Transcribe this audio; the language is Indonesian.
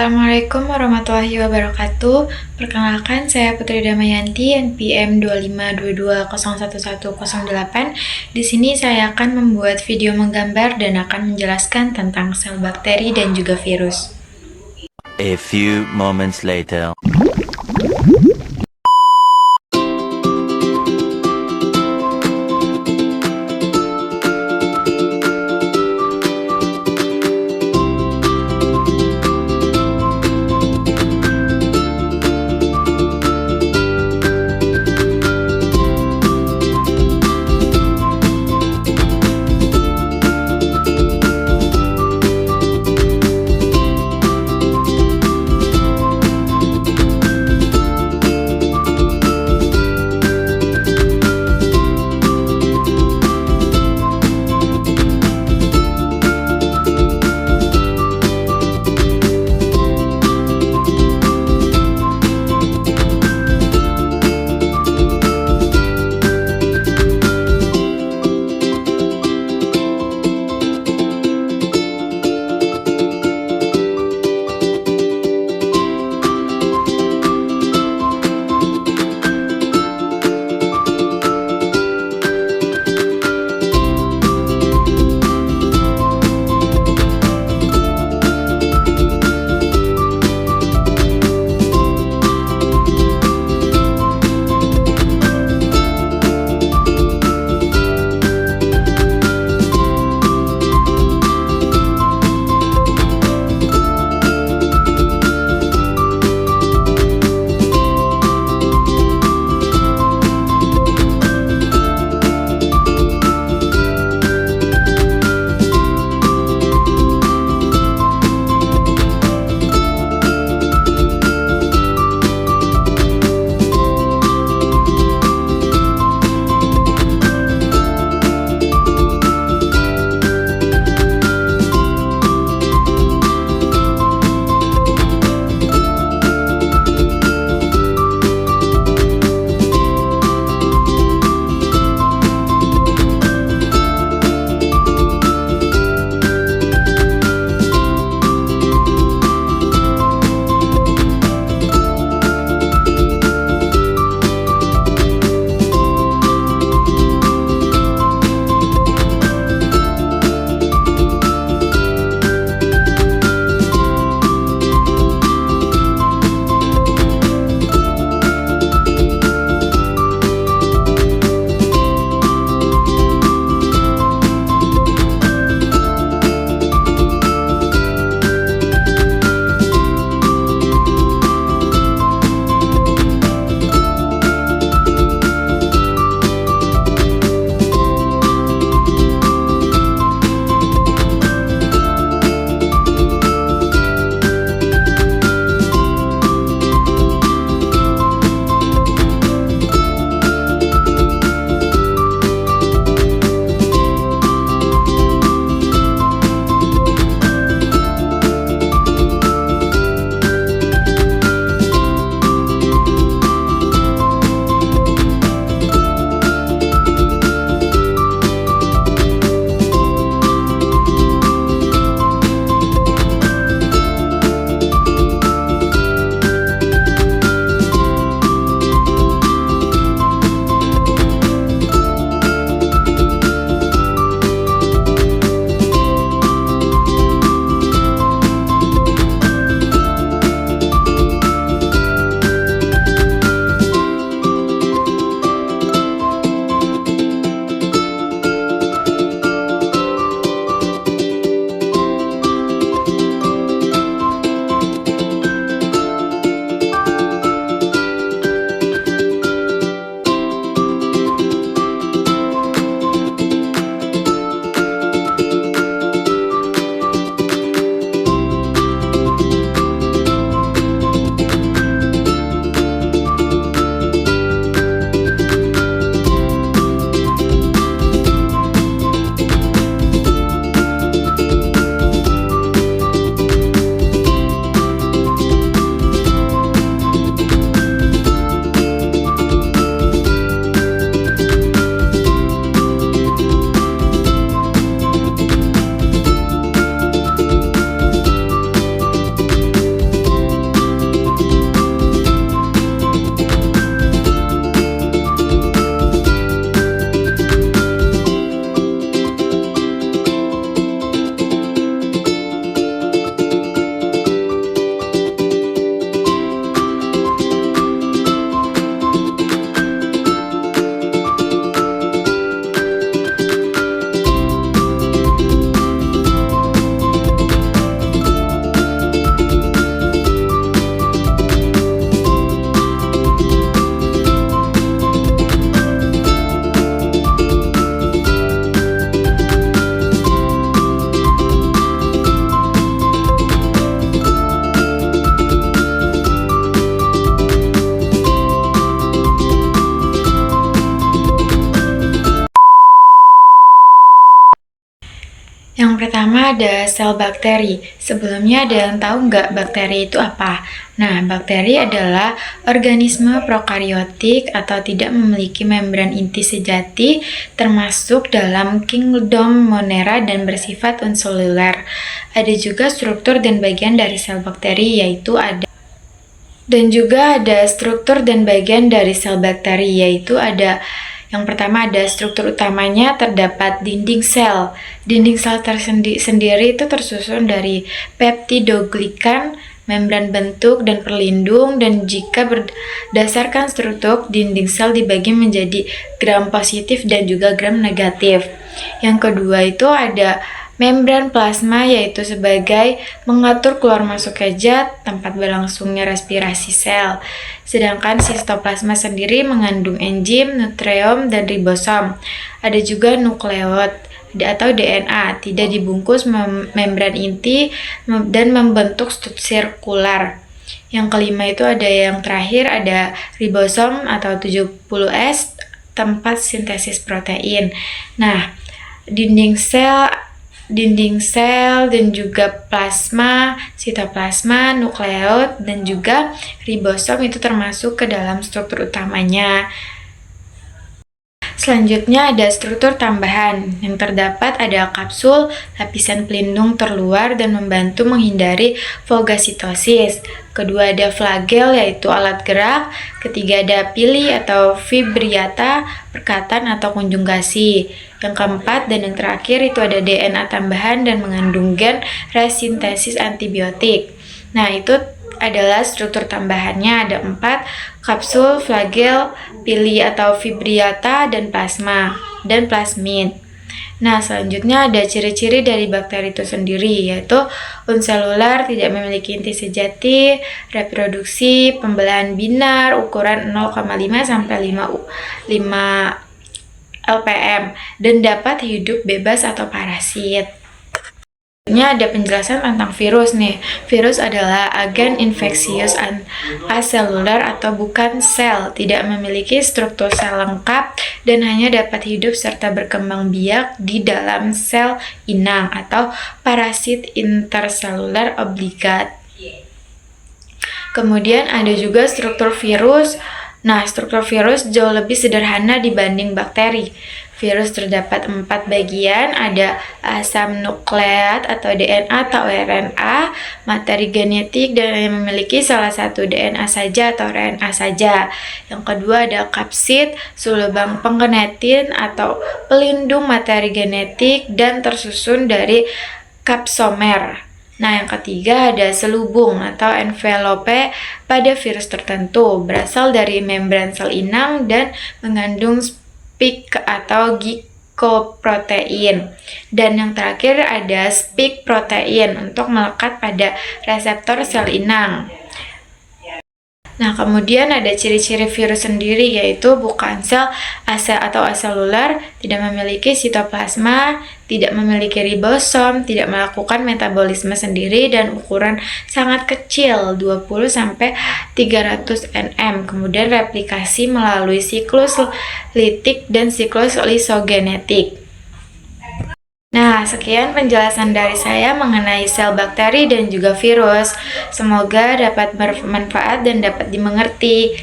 Assalamualaikum warahmatullahi wabarakatuh. Perkenalkan, saya Putri Damayanti, NPM 252201108. Di sini saya akan membuat video menggambar dan akan menjelaskan tentang sel bakteri dan juga virus. A few moments later. pertama ada sel bakteri. Sebelumnya ada yang tahu nggak bakteri itu apa? Nah, bakteri adalah organisme prokariotik atau tidak memiliki membran inti sejati, termasuk dalam kingdom Monera dan bersifat uniseluler. Ada juga struktur dan bagian dari sel bakteri, yaitu ada struktur dan bagian dari sel bakteri, yaitu ada yang pertama ada struktur utamanya, terdapat dinding sel. Dinding sel sendiri itu tersusun dari peptidoglikan, membran bentuk dan perlindung, dan jika berdasarkan struktur, dinding sel dibagi menjadi gram positif dan juga gram negatif. Yang kedua itu ada membran plasma, yaitu sebagai mengatur keluar masuknya zat, tempat berlangsungnya respirasi sel. Sedangkan sitoplasma sendiri mengandung enzim, nukleom, dan ribosom. Ada juga nukleot atau DNA, tidak dibungkus membran inti dan membentuk struktur sirkular. Yang kelima itu ada yang terakhir, ada ribosom atau 70S, tempat sintesis protein. Nah, dinding sel dan juga plasma, sitoplasma, nukleot, dan juga ribosom itu termasuk ke dalam struktur utamanya. Selanjutnya ada struktur tambahan. Yang terdapat ada kapsul, lapisan pelindung terluar dan membantu menghindari fagositosis. Kedua ada flagel, yaitu alat gerak. Ketiga ada pili atau fibriata, perkatan atau konjugasi. Yang keempat dan yang terakhir itu ada DNA tambahan dan mengandung gen resintesis antibiotik. Nah, itu adalah struktur tambahannya, ada 4, kapsul, flagel, pili atau fibriata, dan plasma, dan plasmid. Nah, selanjutnya ada ciri-ciri dari bakteri itu sendiri, yaitu uniseluler, tidak memiliki inti sejati, reproduksi, pembelahan binar, ukuran 0,5 sampai 5 LPM, dan dapat hidup bebas atau parasit. Selanjutnya ada penjelasan tentang virus nih. Virus adalah agen infeksius aseluler atau bukan sel, tidak memiliki struktur sel lengkap, dan hanya dapat hidup serta berkembang biak di dalam sel inang atau parasit interseluler obligat. Kemudian ada juga struktur virus. Nah, struktur virus jauh lebih sederhana dibanding bakteri. Virus terdapat 4 bagian, ada asam nukleat atau DNA atau RNA, materi genetik dan yang memiliki salah satu DNA saja atau RNA saja. Yang kedua ada kapsid, sulbang penggenetin atau pelindung materi genetik dan tersusun dari kapsomer. Nah, yang ketiga ada selubung atau envelope pada virus tertentu, berasal dari membran sel inang dan mengandung spike atau glycoprotein. Dan yang terakhir ada spike protein untuk melekat pada reseptor sel inang. Nah, kemudian ada ciri-ciri virus sendiri, yaitu bukan sel atau aseluler, tidak memiliki sitoplasma, tidak memiliki ribosom, tidak melakukan metabolisme sendiri, dan ukuran sangat kecil, 20-300 nm. Kemudian replikasi melalui siklus litik dan siklus lisogenetik. Nah, sekian penjelasan dari saya mengenai sel bakteri dan juga virus. Semoga dapat bermanfaat dan dapat dimengerti.